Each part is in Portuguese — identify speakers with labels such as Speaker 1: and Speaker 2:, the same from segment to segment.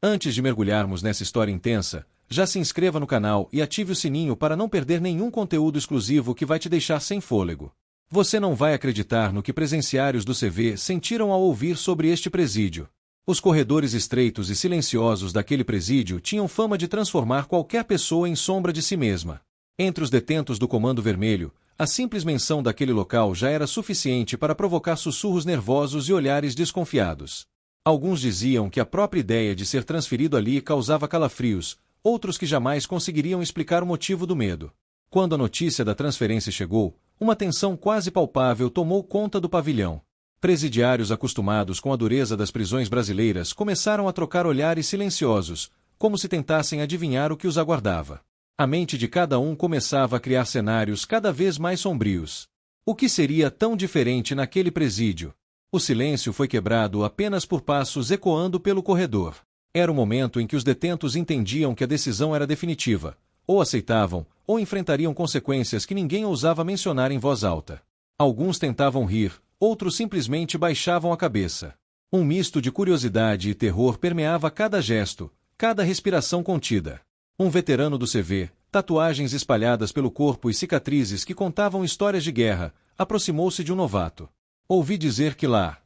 Speaker 1: Antes de mergulharmos nessa história intensa, já se inscreva no canal e ative o sininho para não perder nenhum conteúdo exclusivo que vai te deixar sem fôlego. Você não vai acreditar no que presenciários do CV sentiram ao ouvir sobre este presídio. Os corredores estreitos e silenciosos daquele presídio tinham fama de transformar qualquer pessoa em sombra de si mesma. Entre os detentos do Comando Vermelho, a simples menção daquele local já era suficiente para provocar sussurros nervosos e olhares desconfiados. Alguns diziam que a própria ideia de ser transferido ali causava calafrios, outros que jamais conseguiriam explicar o motivo do medo. Quando a notícia da transferência chegou, uma tensão quase palpável tomou conta do pavilhão. Presidiários acostumados com a dureza das prisões brasileiras começaram a trocar olhares silenciosos, como se tentassem adivinhar o que os aguardava. A mente de cada um começava a criar cenários cada vez mais sombrios. O que seria tão diferente naquele presídio? O silêncio foi quebrado apenas por passos ecoando pelo corredor. Era o momento em que os detentos entendiam que a decisão era definitiva. Ou aceitavam, ou enfrentariam consequências que ninguém ousava mencionar em voz alta. Alguns tentavam rir, outros simplesmente baixavam a cabeça. Um misto de curiosidade e terror permeava cada gesto, cada respiração contida. Um veterano do CV, tatuagens espalhadas pelo corpo e cicatrizes que contavam histórias de guerra, aproximou-se de um novato. Ouvi dizer que lá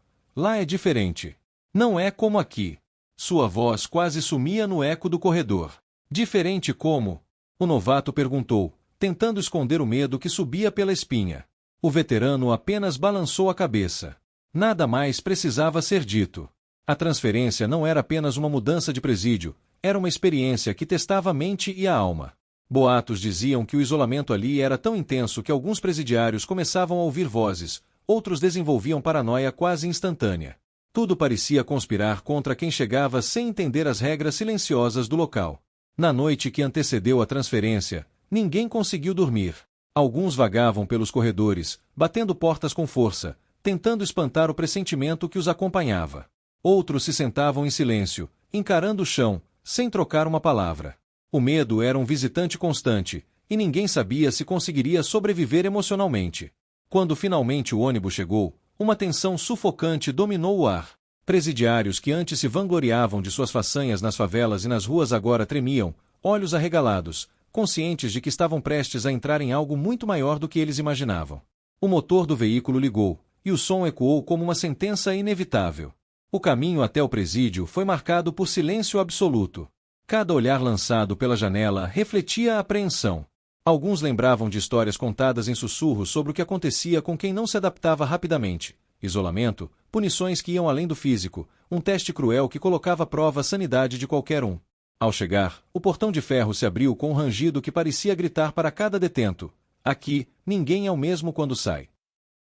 Speaker 1: é diferente. Não é como aqui. Sua voz quase sumia no eco do corredor. Diferente como? O novato perguntou, tentando esconder o medo que subia pela espinha. O veterano apenas balançou a cabeça. Nada mais precisava ser dito. A transferência não era apenas uma mudança de presídio, era uma experiência que testava a mente e a alma. Boatos diziam que o isolamento ali era tão intenso que alguns presidiários começavam a ouvir vozes, outros desenvolviam paranoia quase instantânea. Tudo parecia conspirar contra quem chegava sem entender as regras silenciosas do local. Na noite que antecedeu a transferência, ninguém conseguiu dormir. Alguns vagavam pelos corredores, batendo portas com força, tentando espantar o pressentimento que os acompanhava. Outros se sentavam em silêncio, encarando o chão, sem trocar uma palavra. O medo era um visitante constante, e ninguém sabia se conseguiria sobreviver emocionalmente. Quando finalmente o ônibus chegou, uma tensão sufocante dominou o ar. Presidiários que antes se vangloriavam de suas façanhas nas favelas e nas ruas agora tremiam, olhos arregalados, conscientes de que estavam prestes a entrar em algo muito maior do que eles imaginavam. O motor do veículo ligou, e o som ecoou como uma sentença inevitável. O caminho até o presídio foi marcado por silêncio absoluto. Cada olhar lançado pela janela refletia a apreensão. Alguns lembravam de histórias contadas em sussurros sobre o que acontecia com quem não se adaptava rapidamente. Isolamento, punições que iam além do físico, um teste cruel que colocava à prova a sanidade de qualquer um. Ao chegar, o portão de ferro se abriu com um rangido que parecia gritar para cada detento: aqui, ninguém é o mesmo quando sai.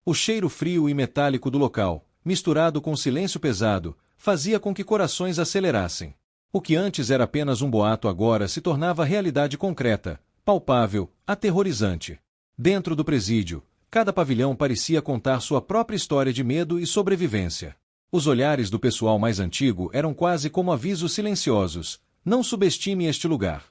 Speaker 1: O cheiro frio e metálico do local, misturado com o silêncio pesado, fazia com que corações acelerassem. O que antes era apenas um boato agora se tornava realidade concreta, palpável, aterrorizante. Dentro do presídio, cada pavilhão parecia contar sua própria história de medo e sobrevivência. Os olhares do pessoal mais antigo eram quase como avisos silenciosos: não subestime este lugar.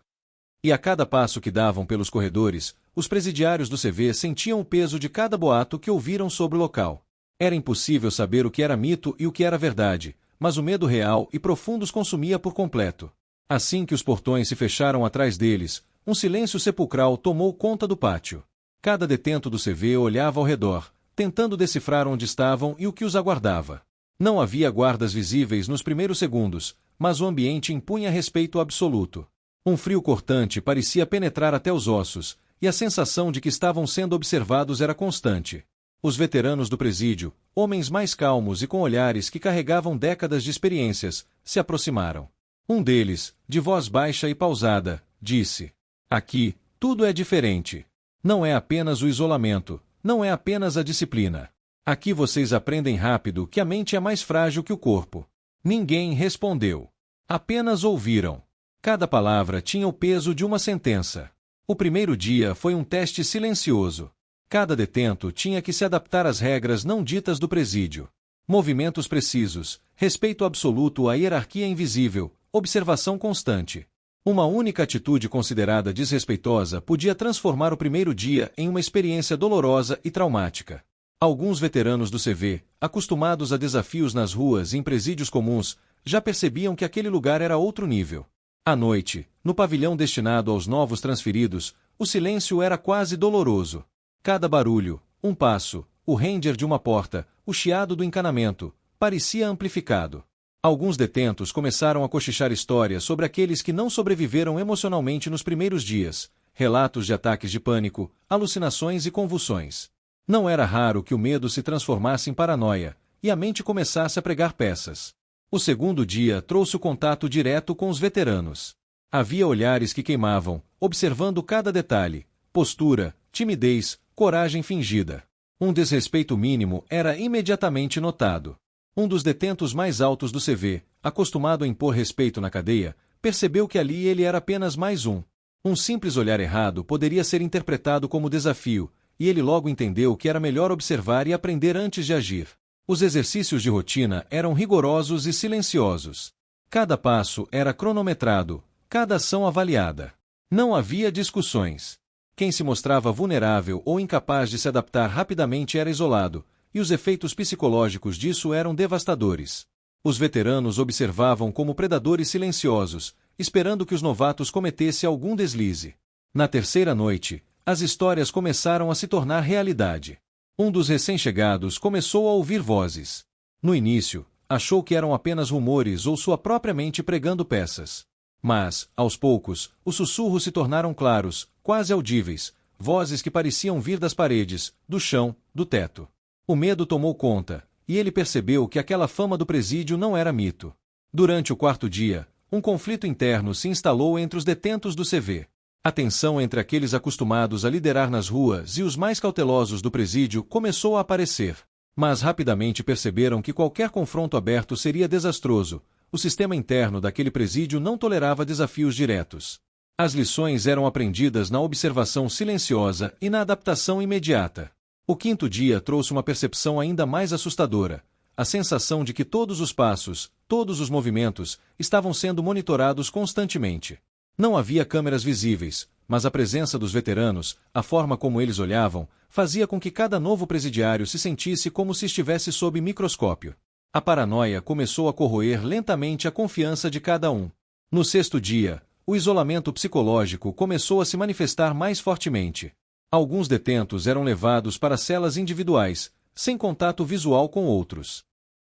Speaker 1: E a cada passo que davam pelos corredores, os presidiários do CV sentiam o peso de cada boato que ouviram sobre o local. Era impossível saber o que era mito e o que era verdade, mas o medo real e profundo os consumia por completo. Assim que os portões se fecharam atrás deles, um silêncio sepulcral tomou conta do pátio. Cada detento do CV olhava ao redor, tentando decifrar onde estavam e o que os aguardava. Não havia guardas visíveis nos primeiros segundos, mas o ambiente impunha respeito absoluto. Um frio cortante parecia penetrar até os ossos, e a sensação de que estavam sendo observados era constante. Os veteranos do presídio, homens mais calmos e com olhares que carregavam décadas de experiências, se aproximaram. Um deles, de voz baixa e pausada, disse: aqui, tudo é diferente. Não é apenas o isolamento, não é apenas a disciplina. Aqui vocês aprendem rápido que a mente é mais frágil que o corpo. Ninguém respondeu. Apenas ouviram. Cada palavra tinha o peso de uma sentença. O primeiro dia foi um teste silencioso. Cada detento tinha que se adaptar às regras não ditas do presídio. Movimentos precisos, respeito absoluto à hierarquia invisível, observação constante. Uma única atitude considerada desrespeitosa podia transformar o primeiro dia em uma experiência dolorosa e traumática. Alguns veteranos do CV, acostumados a desafios nas ruas e em presídios comuns, já percebiam que aquele lugar era outro nível. À noite, no pavilhão destinado aos novos transferidos, o silêncio era quase doloroso. Cada barulho, um passo, o ranger de uma porta, o chiado do encanamento, parecia amplificado. Alguns detentos começaram a cochichar histórias sobre aqueles que não sobreviveram emocionalmente nos primeiros dias, relatos de ataques de pânico, alucinações e convulsões. Não era raro que o medo se transformasse em paranoia, e a mente começasse a pregar peças. O segundo dia trouxe o contato direto com os veteranos. Havia olhares que queimavam, observando cada detalhe, postura, timidez, coragem fingida. Um desrespeito mínimo era imediatamente notado. Um dos detentos mais altos do CV, acostumado a impor respeito na cadeia, percebeu que ali ele era apenas mais um. Um simples olhar errado poderia ser interpretado como desafio, e ele logo entendeu que era melhor observar e aprender antes de agir. Os exercícios de rotina eram rigorosos e silenciosos. Cada passo era cronometrado, cada ação avaliada. Não havia discussões. Quem se mostrava vulnerável ou incapaz de se adaptar rapidamente era isolado, e os efeitos psicológicos disso eram devastadores. Os veteranos observavam como predadores silenciosos, esperando que os novatos cometessem algum deslize. Na terceira noite, as histórias começaram a se tornar realidade. Um dos recém-chegados começou a ouvir vozes. No início, achou que eram apenas rumores ou sua própria mente pregando peças. Mas, aos poucos, os sussurros se tornaram claros, quase audíveis, vozes que pareciam vir das paredes, do chão, do teto. O medo tomou conta, e ele percebeu que aquela fama do presídio não era mito. Durante o quarto dia, um conflito interno se instalou entre os detentos do CV. A tensão entre aqueles acostumados a liderar nas ruas e os mais cautelosos do presídio começou a aparecer. Mas rapidamente perceberam que qualquer confronto aberto seria desastroso. O sistema interno daquele presídio não tolerava desafios diretos. As lições eram aprendidas na observação silenciosa e na adaptação imediata. O quinto dia trouxe uma percepção ainda mais assustadora, a sensação de que todos os passos, todos os movimentos, estavam sendo monitorados constantemente. Não havia câmeras visíveis, mas a presença dos veteranos, a forma como eles olhavam, fazia com que cada novo presidiário se sentisse como se estivesse sob microscópio. A paranoia começou a corroer lentamente a confiança de cada um. No sexto dia, o isolamento psicológico começou a se manifestar mais fortemente. Alguns detentos eram levados para celas individuais, sem contato visual com outros.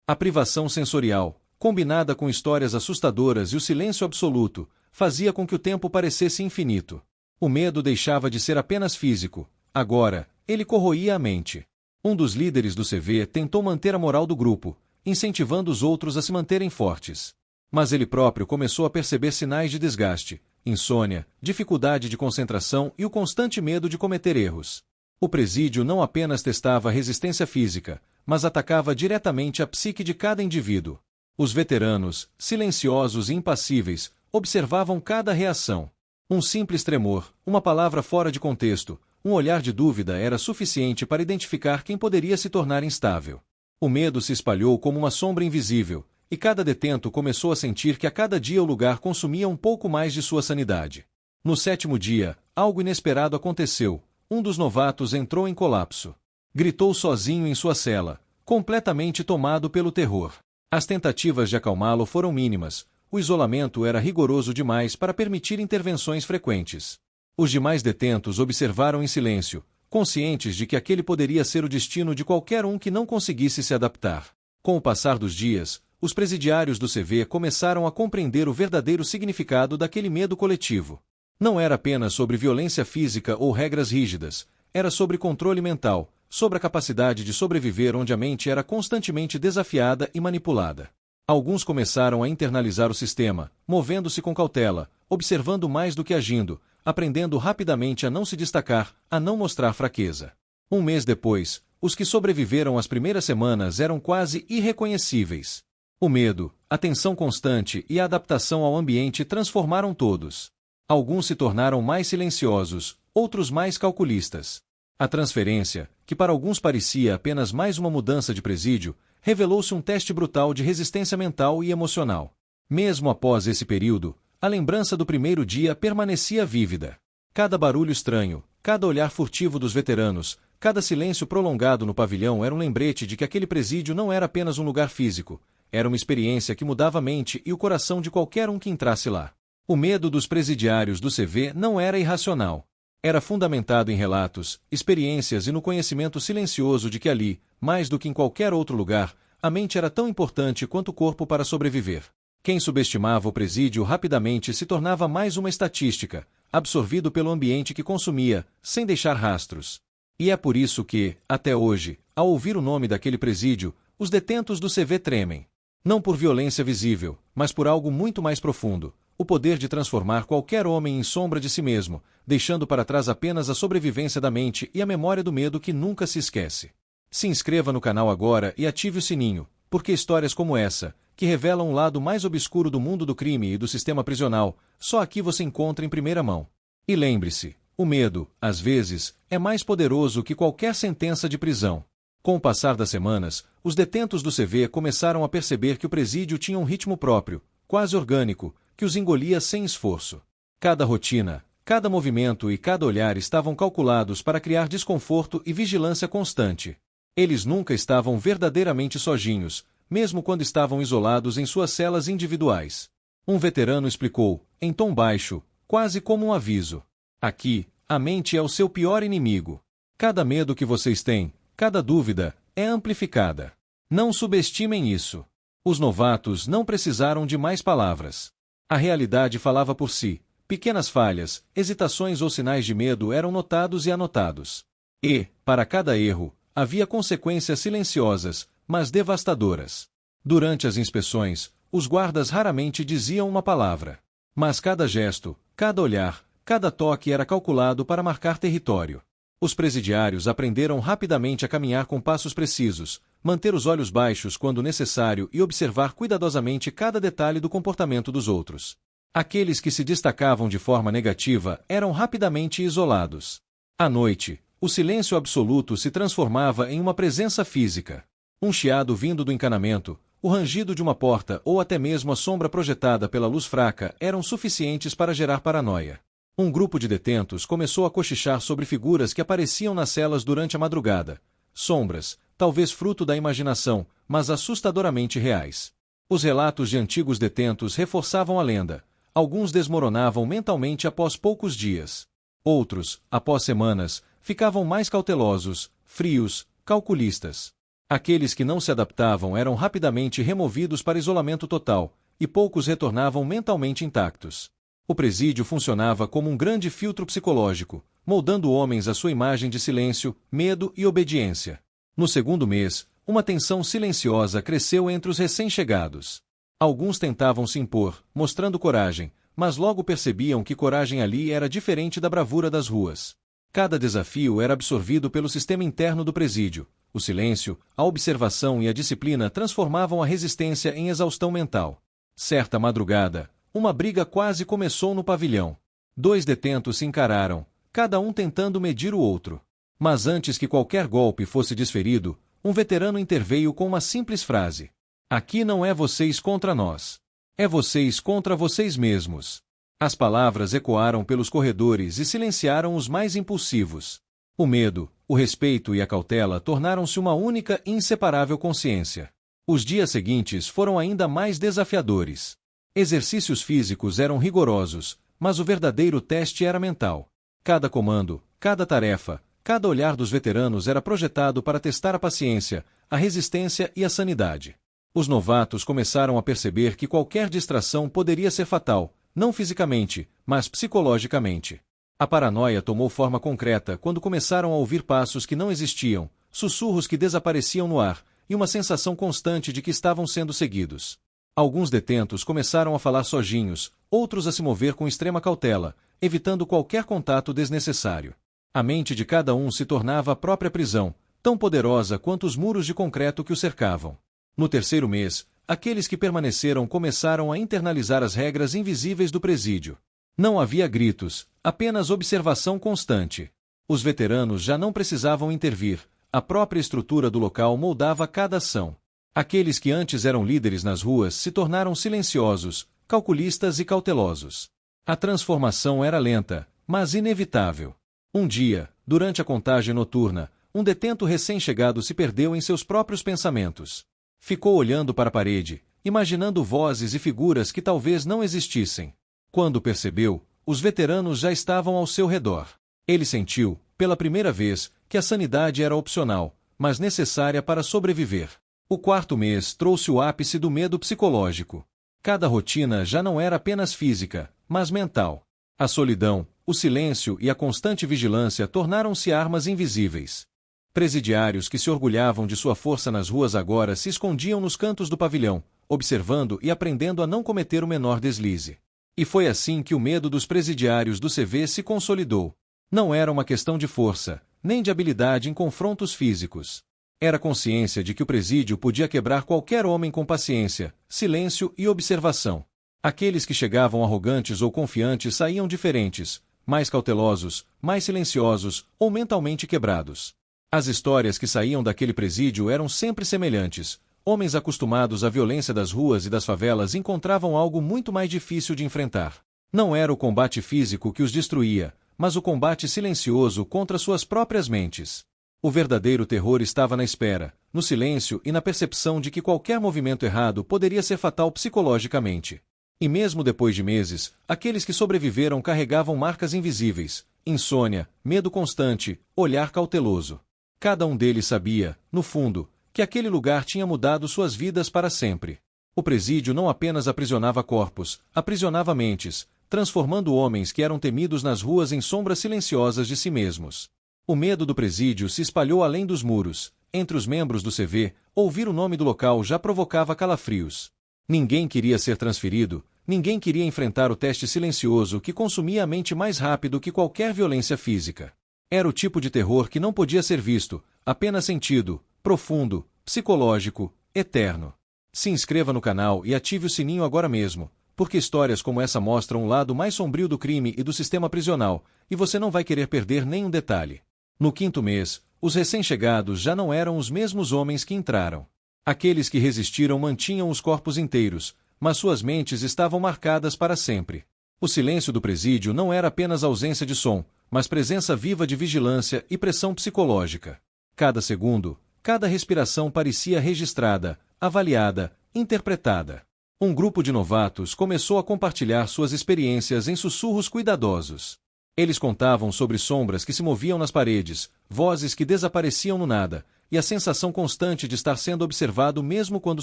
Speaker 1: A privação sensorial, combinada com histórias assustadoras e o silêncio absoluto, fazia com que o tempo parecesse infinito. O medo deixava de ser apenas físico, agora, ele corroía a mente. Um dos líderes do CV tentou manter a moral do grupo, incentivando os outros a se manterem fortes. Mas ele próprio começou a perceber sinais de desgaste, insônia, dificuldade de concentração e o constante medo de cometer erros. O presídio não apenas testava a resistência física, mas atacava diretamente a psique de cada indivíduo. Os veteranos, silenciosos e impassíveis, observavam cada reação. Um simples tremor, uma palavra fora de contexto, um olhar de dúvida era suficiente para identificar quem poderia se tornar instável. O medo se espalhou como uma sombra invisível, e cada detento começou a sentir que a cada dia o lugar consumia um pouco mais de sua sanidade. No sétimo dia, algo inesperado aconteceu. Um dos novatos entrou em colapso. Gritou sozinho em sua cela, completamente tomado pelo terror. As tentativas de acalmá-lo foram mínimas. O isolamento era rigoroso demais para permitir intervenções frequentes. Os demais detentos observaram em silêncio, conscientes de que aquele poderia ser o destino de qualquer um que não conseguisse se adaptar. Com o passar dos dias, os presidiários do CV começaram a compreender o verdadeiro significado daquele medo coletivo. Não era apenas sobre violência física ou regras rígidas, era sobre controle mental, sobre a capacidade de sobreviver onde a mente era constantemente desafiada e manipulada. Alguns começaram a internalizar o sistema, movendo-se com cautela, observando mais do que agindo, aprendendo rapidamente a não se destacar, a não mostrar fraqueza. Um mês depois, os que sobreviveram às primeiras semanas eram quase irreconhecíveis. O medo, a tensão constante e a adaptação ao ambiente transformaram todos. Alguns se tornaram mais silenciosos, outros mais calculistas. A transferência, que para alguns parecia apenas mais uma mudança de presídio, revelou-se um teste brutal de resistência mental e emocional. Mesmo após esse período, a lembrança do primeiro dia permanecia vívida. Cada barulho estranho, cada olhar furtivo dos veteranos, cada silêncio prolongado no pavilhão era um lembrete de que aquele presídio não era apenas um lugar físico, era uma experiência que mudava a mente e o coração de qualquer um que entrasse lá. O medo dos presidiários do CV não era irracional. Era fundamentado em relatos, experiências e no conhecimento silencioso de que ali, mais do que em qualquer outro lugar, a mente era tão importante quanto o corpo para sobreviver. Quem subestimava o presídio rapidamente se tornava mais uma estatística, absorvido pelo ambiente que consumia, sem deixar rastros. E é por isso que, até hoje, ao ouvir o nome daquele presídio, os detentos do CV tremem. Não por violência visível, mas por algo muito mais profundo: o poder de transformar qualquer homem em sombra de si mesmo, deixando para trás apenas a sobrevivência da mente e a memória do medo que nunca se esquece. Se inscreva no canal agora e ative o sininho, porque histórias como essa, que revelam um lado mais obscuro do mundo do crime e do sistema prisional, só aqui você encontra em primeira mão. E lembre-se, o medo, às vezes, é mais poderoso que qualquer sentença de prisão. Com o passar das semanas, os detentos do CV começaram a perceber que o presídio tinha um ritmo próprio, quase orgânico, que os engolia sem esforço. Cada rotina, cada movimento e cada olhar estavam calculados para criar desconforto e vigilância constante. Eles nunca estavam verdadeiramente sozinhos, mesmo quando estavam isolados em suas celas individuais. Um veterano explicou, em tom baixo, quase como um aviso: aqui, a mente é o seu pior inimigo. Cada medo que vocês têm, cada dúvida, é amplificada. Não subestimem isso. Os novatos não precisaram de mais palavras. A realidade falava por si. Pequenas falhas, hesitações ou sinais de medo eram notados e anotados. E, para cada erro, havia consequências silenciosas, mas devastadoras. Durante as inspeções, os guardas raramente diziam uma palavra. Mas cada gesto, cada olhar, cada toque era calculado para marcar território. Os presidiários aprenderam rapidamente a caminhar com passos precisos, manter os olhos baixos quando necessário e observar cuidadosamente cada detalhe do comportamento dos outros. Aqueles que se destacavam de forma negativa eram rapidamente isolados. À noite, o silêncio absoluto se transformava em uma presença física. Um chiado vindo do encanamento, o rangido de uma porta ou até mesmo a sombra projetada pela luz fraca eram suficientes para gerar paranoia. Um grupo de detentos começou a cochichar sobre figuras que apareciam nas celas durante a madrugada. Sombras, talvez fruto da imaginação, mas assustadoramente reais. Os relatos de antigos detentos reforçavam a lenda. Alguns desmoronavam mentalmente após poucos dias. Outros, após semanas, ficavam mais cautelosos, frios, calculistas. Aqueles que não se adaptavam eram rapidamente removidos para isolamento total, e poucos retornavam mentalmente intactos. O presídio funcionava como um grande filtro psicológico, moldando homens à sua imagem de silêncio, medo e obediência. No segundo mês, uma tensão silenciosa cresceu entre os recém-chegados. Alguns tentavam se impor, mostrando coragem, mas logo percebiam que coragem ali era diferente da bravura das ruas. Cada desafio era absorvido pelo sistema interno do presídio. O silêncio, a observação e a disciplina transformavam a resistência em exaustão mental. Certa madrugada, uma briga quase começou no pavilhão. 2 detentos se encararam, cada um tentando medir o outro. Mas antes que qualquer golpe fosse desferido, um veterano interveio com uma simples frase: aqui não é vocês contra nós. É vocês contra vocês mesmos. As palavras ecoaram pelos corredores e silenciaram os mais impulsivos. O medo, o respeito e a cautela tornaram-se uma única e inseparável consciência. Os dias seguintes foram ainda mais desafiadores. Exercícios físicos eram rigorosos, mas o verdadeiro teste era mental. Cada comando, cada tarefa, cada olhar dos veteranos era projetado para testar a paciência, a resistência e a sanidade. Os novatos começaram a perceber que qualquer distração poderia ser fatal, não fisicamente, mas psicologicamente. A paranoia tomou forma concreta quando começaram a ouvir passos que não existiam, sussurros que desapareciam no ar, e uma sensação constante de que estavam sendo seguidos. Alguns detentos começaram a falar sozinhos, outros a se mover com extrema cautela, evitando qualquer contato desnecessário. A mente de cada um se tornava a própria prisão, tão poderosa quanto os muros de concreto que o cercavam. No terceiro mês, aqueles que permaneceram começaram a internalizar as regras invisíveis do presídio. Não havia gritos, apenas observação constante. Os veteranos já não precisavam intervir, a própria estrutura do local moldava cada ação. Aqueles que antes eram líderes nas ruas se tornaram silenciosos, calculistas e cautelosos. A transformação era lenta, mas inevitável. Um dia, durante a contagem noturna, um detento recém-chegado se perdeu em seus próprios pensamentos. Ficou olhando para a parede, imaginando vozes e figuras que talvez não existissem. Quando percebeu, os veteranos já estavam ao seu redor. Ele sentiu, pela primeira vez, que a sanidade era opcional, mas necessária para sobreviver. O quarto mês trouxe o ápice do medo psicológico. Cada rotina já não era apenas física, mas mental. A solidão, o silêncio e a constante vigilância tornaram-se armas invisíveis. Presidiários que se orgulhavam de sua força nas ruas agora se escondiam nos cantos do pavilhão, observando e aprendendo a não cometer o menor deslize. E foi assim que o medo dos presidiários do CV se consolidou. Não era uma questão de força, nem de habilidade em confrontos físicos. Era a consciência de que o presídio podia quebrar qualquer homem com paciência, silêncio e observação. Aqueles que chegavam arrogantes ou confiantes saíam diferentes, mais cautelosos, mais silenciosos ou mentalmente quebrados. As histórias que saíam daquele presídio eram sempre semelhantes. Homens acostumados à violência das ruas e das favelas encontravam algo muito mais difícil de enfrentar. Não era o combate físico que os destruía, mas o combate silencioso contra suas próprias mentes. O verdadeiro terror estava na espera, no silêncio e na percepção de que qualquer movimento errado poderia ser fatal psicologicamente. E mesmo depois de meses, aqueles que sobreviveram carregavam marcas invisíveis: insônia, medo constante, olhar cauteloso. Cada um deles sabia, no fundo, que aquele lugar tinha mudado suas vidas para sempre. O presídio não apenas aprisionava corpos, aprisionava mentes, transformando homens que eram temidos nas ruas em sombras silenciosas de si mesmos. O medo do presídio se espalhou além dos muros. Entre os membros do CV, ouvir o nome do local já provocava calafrios. Ninguém queria ser transferido, ninguém queria enfrentar o teste silencioso que consumia a mente mais rápido que qualquer violência física. Era o tipo de terror que não podia ser visto, apenas sentido, profundo, psicológico, eterno. Se inscreva no canal e ative o sininho agora mesmo, porque histórias como essa mostram o lado mais sombrio do crime e do sistema prisional, e você não vai querer perder nenhum detalhe. No quinto mês, os recém-chegados já não eram os mesmos homens que entraram. Aqueles que resistiram mantinham os corpos inteiros, mas suas mentes estavam marcadas para sempre. O silêncio do presídio não era apenas ausência de som, mas presença viva de vigilância e pressão psicológica. Cada segundo, cada respiração parecia registrada, avaliada, interpretada. Um grupo de novatos começou a compartilhar suas experiências em sussurros cuidadosos. Eles contavam sobre sombras que se moviam nas paredes, vozes que desapareciam no nada, e a sensação constante de estar sendo observado mesmo quando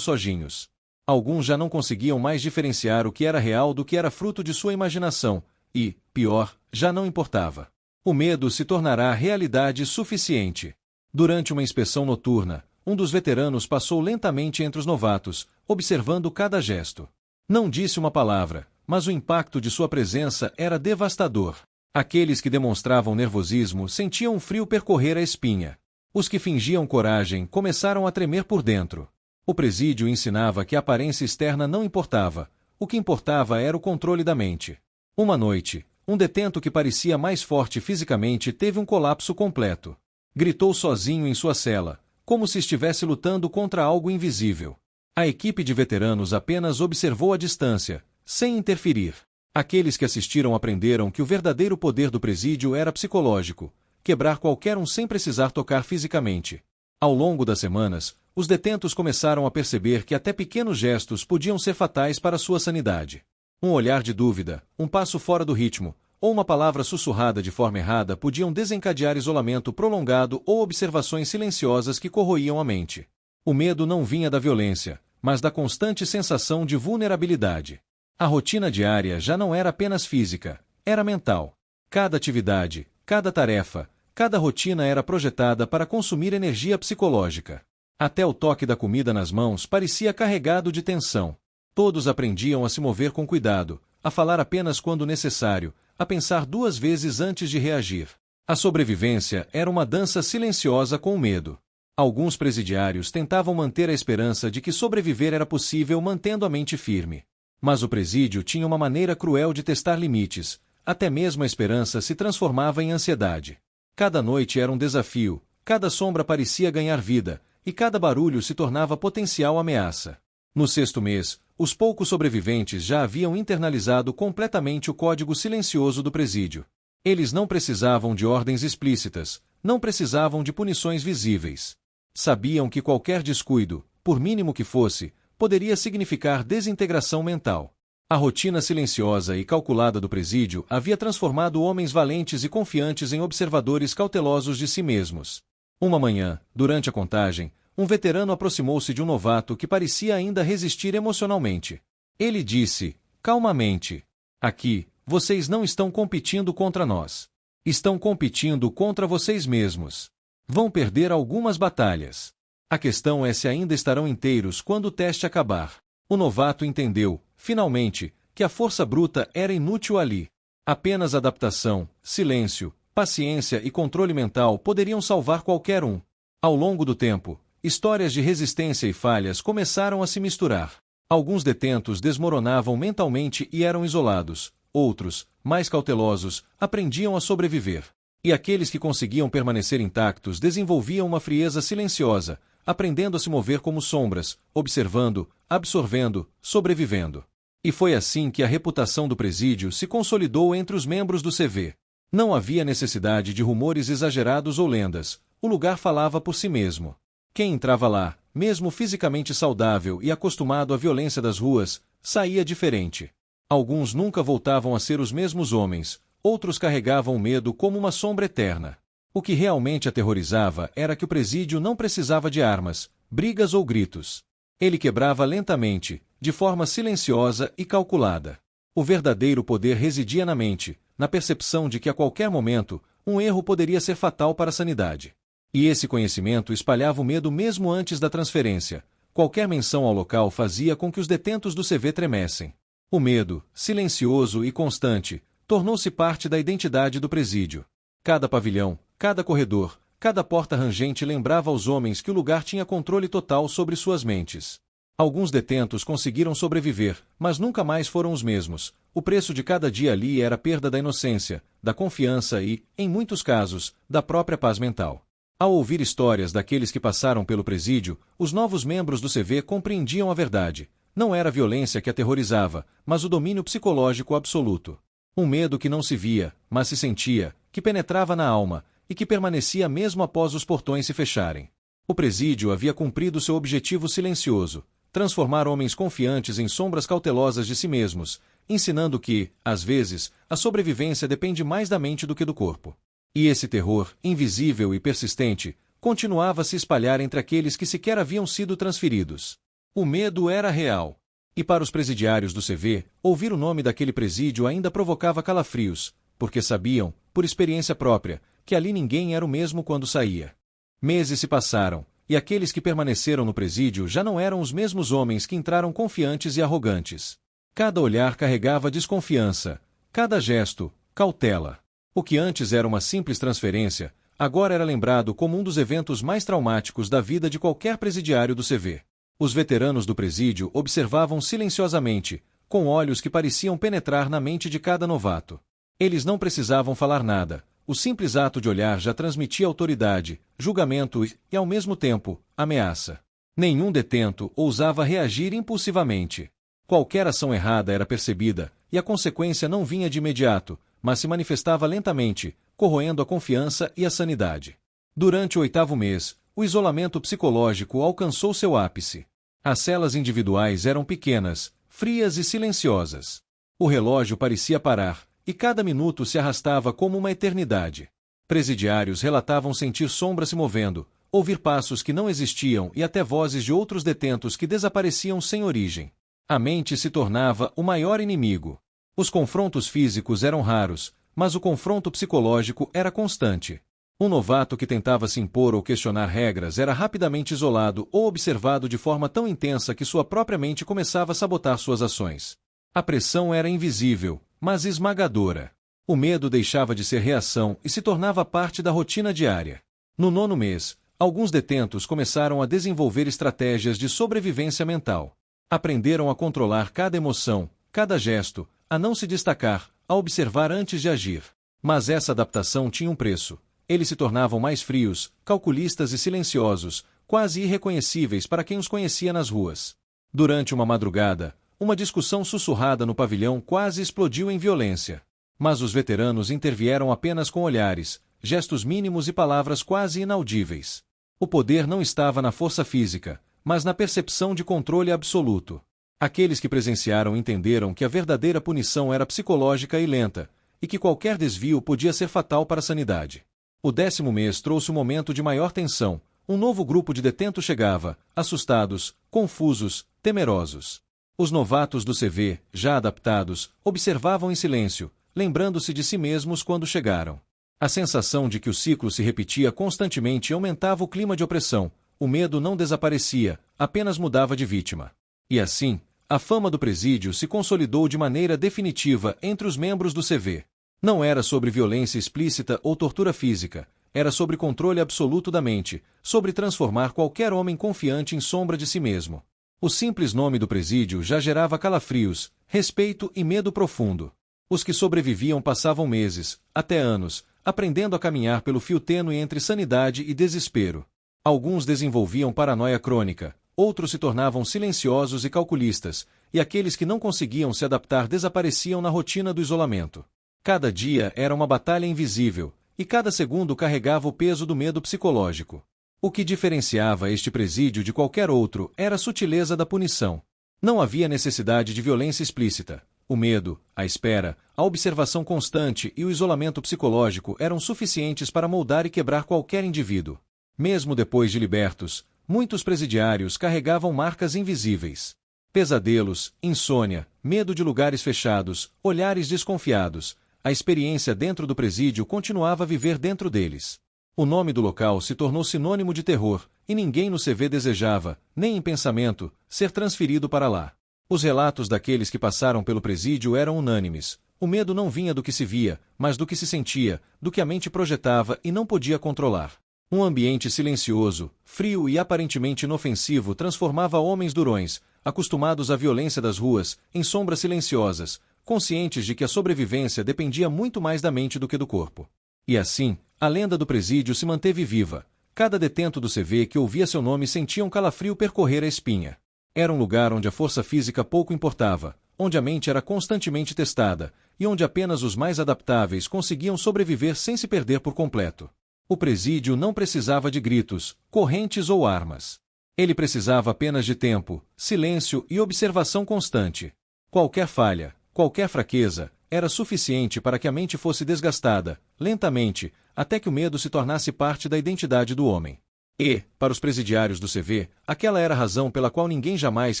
Speaker 1: sozinhos. Alguns já não conseguiam mais diferenciar o que era real do que era fruto de sua imaginação, e, pior, já não importava. O medo se tornará realidade suficiente. Durante uma inspeção noturna, um dos veteranos passou lentamente entre os novatos, observando cada gesto. Não disse uma palavra, mas o impacto de sua presença era devastador. Aqueles que demonstravam nervosismo sentiam um frio percorrer a espinha. Os que fingiam coragem começaram a tremer por dentro. O presídio ensinava que a aparência externa não importava, o que importava era o controle da mente. Uma noite, um detento que parecia mais forte fisicamente teve um colapso completo. Gritou sozinho em sua cela, como se estivesse lutando contra algo invisível. A equipe de veteranos apenas observou à distância, sem interferir. Aqueles que assistiram aprenderam que o verdadeiro poder do presídio era psicológico, quebrar qualquer um sem precisar tocar fisicamente. Ao longo das semanas, os detentos começaram a perceber que até pequenos gestos podiam ser fatais para sua sanidade. Um olhar de dúvida, um passo fora do ritmo, ou uma palavra sussurrada de forma errada podiam desencadear isolamento prolongado ou observações silenciosas que corroíam a mente. O medo não vinha da violência, mas da constante sensação de vulnerabilidade. A rotina diária já não era apenas física, era mental. Cada atividade, cada tarefa, cada rotina era projetada para consumir energia psicológica. Até o toque da comida nas mãos parecia carregado de tensão. Todos aprendiam a se mover com cuidado, a falar apenas quando necessário, a pensar duas vezes antes de reagir. A sobrevivência era uma dança silenciosa com o medo. Alguns presidiários tentavam manter a esperança de que sobreviver era possível mantendo a mente firme. Mas o presídio tinha uma maneira cruel de testar limites, até mesmo a esperança se transformava em ansiedade. Cada noite era um desafio, cada sombra parecia ganhar vida, e cada barulho se tornava potencial ameaça. No sexto mês, os poucos sobreviventes já haviam internalizado completamente o código silencioso do presídio. Eles não precisavam de ordens explícitas, não precisavam de punições visíveis. Sabiam que qualquer descuido, por mínimo que fosse, poderia significar desintegração mental. A rotina silenciosa e calculada do presídio havia transformado homens valentes e confiantes em observadores cautelosos de si mesmos. Uma manhã, durante a contagem, um veterano aproximou-se de um novato que parecia ainda resistir emocionalmente. Ele disse, calmamente: "Aqui, vocês não estão competindo contra nós. Estão competindo contra vocês mesmos. Vão perder algumas batalhas. A questão é se ainda estarão inteiros quando o teste acabar." O novato entendeu, finalmente, que a força bruta era inútil ali. Apenas adaptação, silêncio, paciência e controle mental poderiam salvar qualquer um. Ao longo do tempo, histórias de resistência e falhas começaram a se misturar. Alguns detentos desmoronavam mentalmente e eram isolados. Outros, mais cautelosos, aprendiam a sobreviver. E aqueles que conseguiam permanecer intactos desenvolviam uma frieza silenciosa, aprendendo a se mover como sombras, observando, absorvendo, sobrevivendo. E foi assim que a reputação do presídio se consolidou entre os membros do CV. Não havia necessidade de rumores exagerados ou lendas, o lugar falava por si mesmo. Quem entrava lá, mesmo fisicamente saudável e acostumado à violência das ruas, saía diferente. Alguns nunca voltavam a ser os mesmos homens, outros carregavam o medo como uma sombra eterna. O que realmente aterrorizava era que o presídio não precisava de armas, brigas ou gritos. Ele quebrava lentamente, de forma silenciosa e calculada. O verdadeiro poder residia na mente, na percepção de que a qualquer momento, um erro poderia ser fatal para a sanidade. E esse conhecimento espalhava o medo mesmo antes da transferência. Qualquer menção ao local fazia com que os detentos do CV tremessem. O medo, silencioso e constante, tornou-se parte da identidade do presídio. Cada pavilhão, cada corredor, cada porta rangente lembrava aos homens que o lugar tinha controle total sobre suas mentes. Alguns detentos conseguiram sobreviver, mas nunca mais foram os mesmos. O preço de cada dia ali era a perda da inocência, da confiança e, em muitos casos, da própria paz mental. Ao ouvir histórias daqueles que passaram pelo presídio, os novos membros do CV compreendiam a verdade. Não era a violência que aterrorizava, mas o domínio psicológico absoluto. Um medo que não se via, mas se sentia, que penetrava na alma, e que permanecia mesmo após os portões se fecharem. O presídio havia cumprido seu objetivo silencioso, transformar homens confiantes em sombras cautelosas de si mesmos, ensinando que, às vezes, a sobrevivência depende mais da mente do que do corpo. E esse terror, invisível e persistente, continuava a se espalhar entre aqueles que sequer haviam sido transferidos. O medo era real. E para os presidiários do CV, ouvir o nome daquele presídio ainda provocava calafrios, porque sabiam, por experiência própria, que ali ninguém era o mesmo quando saía. Meses se passaram, e aqueles que permaneceram no presídio já não eram os mesmos homens que entraram confiantes e arrogantes. Cada olhar carregava desconfiança, cada gesto, cautela. O que antes era uma simples transferência, agora era lembrado como um dos eventos mais traumáticos da vida de qualquer presidiário do CV. Os veteranos do presídio observavam silenciosamente, com olhos que pareciam penetrar na mente de cada novato. Eles não precisavam falar nada. O simples ato de olhar já transmitia autoridade, julgamento e, ao mesmo tempo, ameaça. Nenhum detento ousava reagir impulsivamente. Qualquer ação errada era percebida, e a consequência não vinha de imediato, mas se manifestava lentamente, corroendo a confiança e a sanidade. Durante o 8º mês, o isolamento psicológico alcançou seu ápice. As celas individuais eram pequenas, frias e silenciosas. O relógio parecia parar, e cada minuto se arrastava como uma eternidade. Presidiários relatavam sentir sombras se movendo, ouvir passos que não existiam e até vozes de outros detentos que desapareciam sem origem. A mente se tornava o maior inimigo. Os confrontos físicos eram raros, mas o confronto psicológico era constante. Um novato que tentava se impor ou questionar regras era rapidamente isolado ou observado de forma tão intensa que sua própria mente começava a sabotar suas ações. A pressão era invisível, mas esmagadora. O medo deixava de ser reação e se tornava parte da rotina diária. No 9º mês, alguns detentos começaram a desenvolver estratégias de sobrevivência mental. Aprenderam a controlar cada emoção, cada gesto, a não se destacar, a observar antes de agir. Mas essa adaptação tinha um preço. Eles se tornavam mais frios, calculistas e silenciosos, quase irreconhecíveis para quem os conhecia nas ruas. Durante uma madrugada, uma discussão sussurrada no pavilhão quase explodiu em violência. Mas os veteranos intervieram apenas com olhares, gestos mínimos e palavras quase inaudíveis. O poder não estava na força física, mas na percepção de controle absoluto. Aqueles que presenciaram entenderam que a verdadeira punição era psicológica e lenta, e que qualquer desvio podia ser fatal para a sanidade. O 10º mês trouxe um momento de maior tensão. Um novo grupo de detentos chegava, assustados, confusos, temerosos. Os novatos do CV, já adaptados, observavam em silêncio, lembrando-se de si mesmos quando chegaram. A sensação de que o ciclo se repetia constantemente aumentava o clima de opressão. O medo não desaparecia, apenas mudava de vítima. E assim, a fama do presídio se consolidou de maneira definitiva entre os membros do CV. Não era sobre violência explícita ou tortura física, era sobre controle absoluto da mente, sobre transformar qualquer homem confiante em sombra de si mesmo. O simples nome do presídio já gerava calafrios, respeito e medo profundo. Os que sobreviviam passavam meses, até anos, aprendendo a caminhar pelo fio tênue entre sanidade e desespero. Alguns desenvolviam paranoia crônica, outros se tornavam silenciosos e calculistas, e aqueles que não conseguiam se adaptar desapareciam na rotina do isolamento. Cada dia era uma batalha invisível, e cada segundo carregava o peso do medo psicológico. O que diferenciava este presídio de qualquer outro era a sutileza da punição. Não havia necessidade de violência explícita. O medo, a espera, a observação constante e o isolamento psicológico eram suficientes para moldar e quebrar qualquer indivíduo. Mesmo depois de libertos, muitos presidiários carregavam marcas invisíveis. Pesadelos, insônia, medo de lugares fechados, olhares desconfiados. A experiência dentro do presídio continuava a viver dentro deles. O nome do local se tornou sinônimo de terror, e ninguém no CV desejava, nem em pensamento, ser transferido para lá. Os relatos daqueles que passaram pelo presídio eram unânimes. O medo não vinha do que se via, mas do que se sentia, do que a mente projetava e não podia controlar. Um ambiente silencioso, frio e aparentemente inofensivo transformava homens durões, acostumados à violência das ruas, em sombras silenciosas, conscientes de que a sobrevivência dependia muito mais da mente do que do corpo. E assim, a lenda do presídio se manteve viva. Cada detento do CV que ouvia seu nome sentia um calafrio percorrer a espinha. Era um lugar onde a força física pouco importava, onde a mente era constantemente testada, e onde apenas os mais adaptáveis conseguiam sobreviver sem se perder por completo. O presídio não precisava de gritos, correntes ou armas. Ele precisava apenas de tempo, silêncio e observação constante. Qualquer falha, qualquer fraqueza, era suficiente para que a mente fosse desgastada, lentamente, até que o medo se tornasse parte da identidade do homem. E, para os presidiários do CV, aquela era a razão pela qual ninguém jamais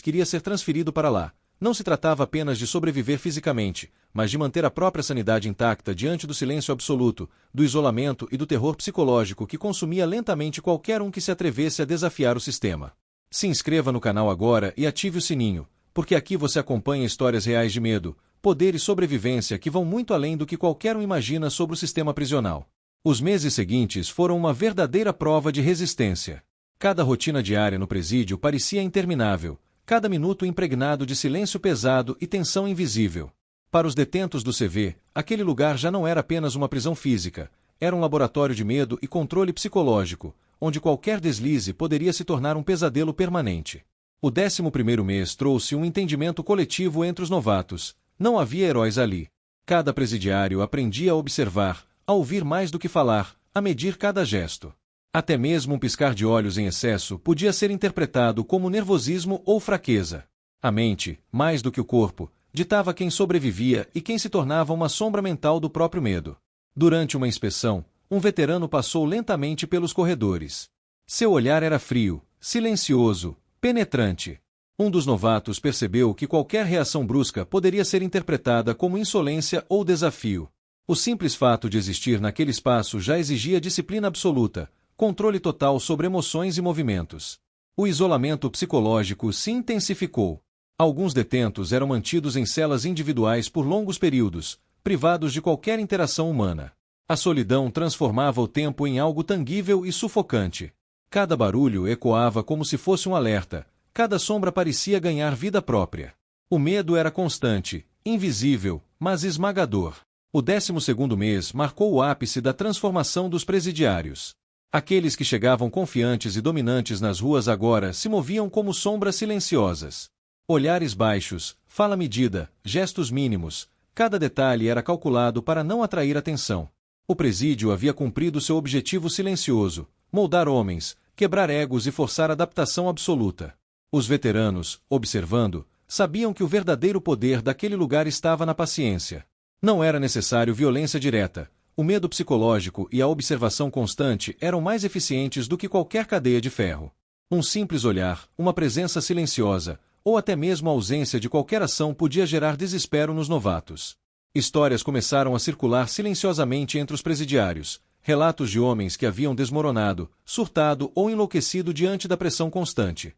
Speaker 1: queria ser transferido para lá. Não se tratava apenas de sobreviver fisicamente, mas de manter a própria sanidade intacta diante do silêncio absoluto, do isolamento e do terror psicológico que consumia lentamente qualquer um que se atrevesse a desafiar o sistema. Se inscreva no canal agora e ative o sininho, porque aqui você acompanha histórias reais de medo, poder e sobrevivência que vão muito além do que qualquer um imagina sobre o sistema prisional. Os meses seguintes foram uma verdadeira prova de resistência. Cada rotina diária no presídio parecia interminável, cada minuto impregnado de silêncio pesado e tensão invisível. Para os detentos do CV, aquele lugar já não era apenas uma prisão física, era um laboratório de medo e controle psicológico, onde qualquer deslize poderia se tornar um pesadelo permanente. O 11º mês trouxe um entendimento coletivo entre os novatos. Não havia heróis ali. Cada presidiário aprendia a observar, a ouvir mais do que falar, a medir cada gesto. Até mesmo um piscar de olhos em excesso podia ser interpretado como nervosismo ou fraqueza. A mente, mais do que o corpo, ditava quem sobrevivia e quem se tornava uma sombra mental do próprio medo. Durante uma inspeção, um veterano passou lentamente pelos corredores. Seu olhar era frio, silencioso, penetrante. Um dos novatos percebeu que qualquer reação brusca poderia ser interpretada como insolência ou desafio. O simples fato de existir naquele espaço já exigia disciplina absoluta, controle total sobre emoções e movimentos. O isolamento psicológico se intensificou. Alguns detentos eram mantidos em celas individuais por longos períodos, privados de qualquer interação humana. A solidão transformava o tempo em algo tangível e sufocante. Cada barulho ecoava como se fosse um alerta, cada sombra parecia ganhar vida própria. O medo era constante, invisível, mas esmagador. O 12º mês marcou o ápice da transformação dos presidiários. Aqueles que chegavam confiantes e dominantes nas ruas agora se moviam como sombras silenciosas. Olhares baixos, fala medida, gestos mínimos, cada detalhe era calculado para não atrair atenção. O presídio havia cumprido seu objetivo silencioso, moldar homens, quebrar egos e forçar adaptação absoluta. Os veteranos, observando, sabiam que o verdadeiro poder daquele lugar estava na paciência. Não era necessário violência direta. O medo psicológico e a observação constante eram mais eficientes do que qualquer cadeia de ferro. Um simples olhar, uma presença silenciosa, ou até mesmo a ausência de qualquer ação podia gerar desespero nos novatos. Histórias começaram a circular silenciosamente entre os presidiários, relatos de homens que haviam desmoronado, surtado ou enlouquecido diante da pressão constante.